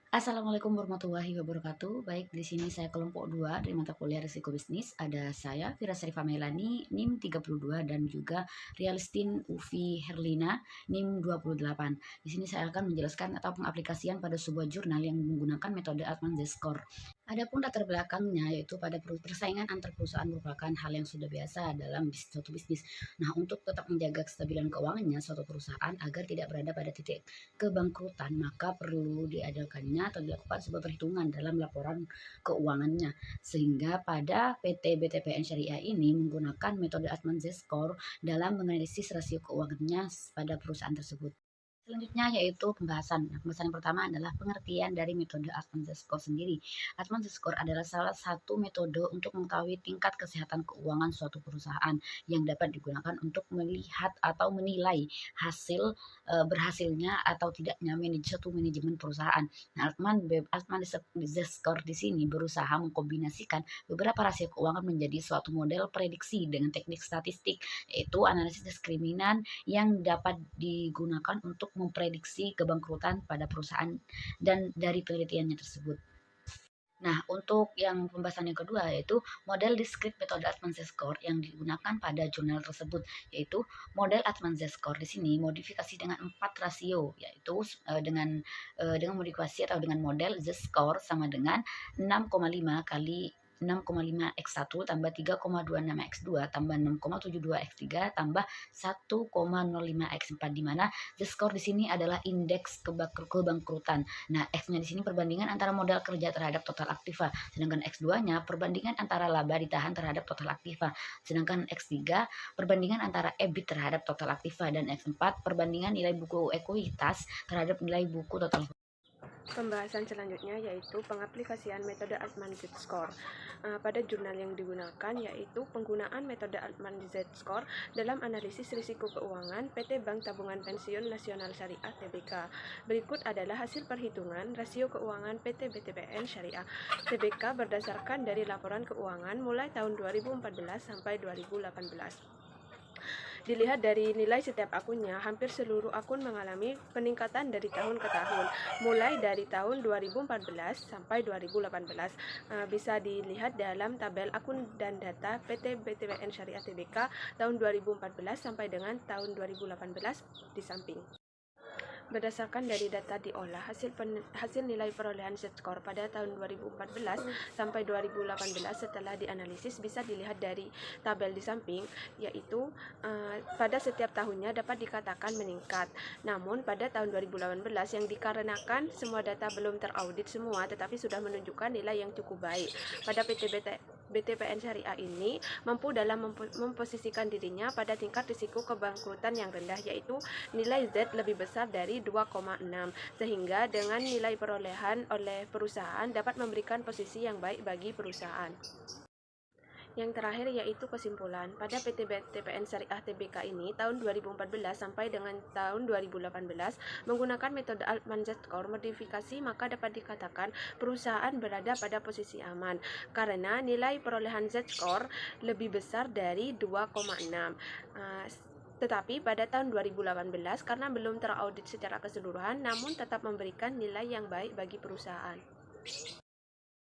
Assalamualaikum warahmatullahi wabarakatuh. Baik, di sini saya kelompok 2 dari mata kuliah Risiko Bisnis. Ada saya, Vira Syarifah Melani, NIM 32 dan juga Rialistin Ufi Herlina, NIM 28. Di sini saya akan menjelaskan atau pengaplikasian pada sebuah jurnal yang menggunakan metode Altman Z-Score. Adapun latar belakangnya yaitu pada persaingan antar perusahaan merupakan hal yang sudah biasa dalam suatu bisnis. Nah, untuk tetap menjaga kestabilan keuangannya suatu perusahaan agar tidak berada pada titik kebangkrutan, maka perlu diadakannya atau dilakukan sebuah perhitungan dalam laporan keuangannya. Sehingga pada PT BTPN Syariah ini menggunakan metode Altman Z-Score dalam menganalisis rasio keuangannya pada perusahaan tersebut. Selanjutnya yaitu pembahasan. Nah, pembahasan yang pertama adalah pengertian dari metode Altman Z-Score sendiri. Altman Z-Score adalah salah satu metode untuk mengetahui tingkat kesehatan keuangan suatu perusahaan yang dapat digunakan untuk melihat atau menilai hasil berhasilnya atau tidaknya suatu manajemen perusahaan. Nah, Altman Z-Score di sini berusaha mengkombinasikan beberapa rasio keuangan menjadi suatu model prediksi dengan teknik statistik, yaitu analisis diskriminan yang dapat digunakan untuk memprediksi kebangkrutan pada perusahaan dan dari penelitiannya tersebut. Nah, untuk yang pembahasan yang kedua yaitu model discrete metode Altman Z-Score yang digunakan pada jurnal tersebut, yaitu model Altman Z-Score di sini modifikasi dengan 4 rasio, yaitu dengan modifikasi atau dengan model Z-Score sama dengan 6,5 kali 6,5 X1 tambah 3,26 X2 tambah 6,72 X3 tambah 1,05 X4, di mana the score di sini adalah indeks kebangkrutan. Nah, X-nya di sini perbandingan antara modal kerja terhadap total aktiva, sedangkan X2-nya perbandingan antara laba ditahan terhadap total aktiva, sedangkan X3 perbandingan antara EBIT terhadap total aktiva, dan X4 perbandingan nilai buku ekuitas terhadap nilai buku total. Pembahasan selanjutnya yaitu pengaplikasian metode Altman Z-Score pada jurnal yang digunakan, yaitu penggunaan metode Altman Z-Score dalam analisis risiko keuangan PT Bank Tabungan Pensiun Nasional Syariah Tbk. Berikut adalah hasil perhitungan rasio keuangan PT BTPN Syariah Tbk berdasarkan dari laporan keuangan mulai tahun 2014 sampai 2018. Dilihat dari nilai setiap akunnya, hampir seluruh akun mengalami peningkatan dari tahun ke tahun, mulai dari tahun 2014 sampai 2018. Bisa dilihat dalam tabel akun dan data PT BTPN Syariah Tbk tahun 2014 sampai dengan tahun 2018 di samping. Berdasarkan dari data diolah, hasil nilai perolehan Z-Score pada tahun 2014 sampai 2018 setelah dianalisis bisa dilihat dari tabel di samping, yaitu pada setiap tahunnya dapat dikatakan meningkat. Namun pada tahun 2018 yang dikarenakan semua data belum teraudit semua tetapi sudah menunjukkan nilai yang cukup baik, pada BTPN Syariah ini mampu dalam memposisikan dirinya pada tingkat risiko kebangkrutan yang rendah, yaitu nilai Z lebih besar dari 2,6, sehingga dengan nilai perolehan oleh perusahaan dapat memberikan posisi yang baik bagi perusahaan. Yang terakhir yaitu kesimpulan, pada PT BTPN Syariah Tbk ini tahun 2014 sampai dengan tahun 2018 menggunakan metode Altman Z-Score modifikasi, maka dapat dikatakan perusahaan berada pada posisi aman karena nilai perolehan Z-Score lebih besar dari 2,6. Tetapi pada tahun 2018 karena belum teraudit secara keseluruhan namun tetap memberikan nilai yang baik bagi perusahaan.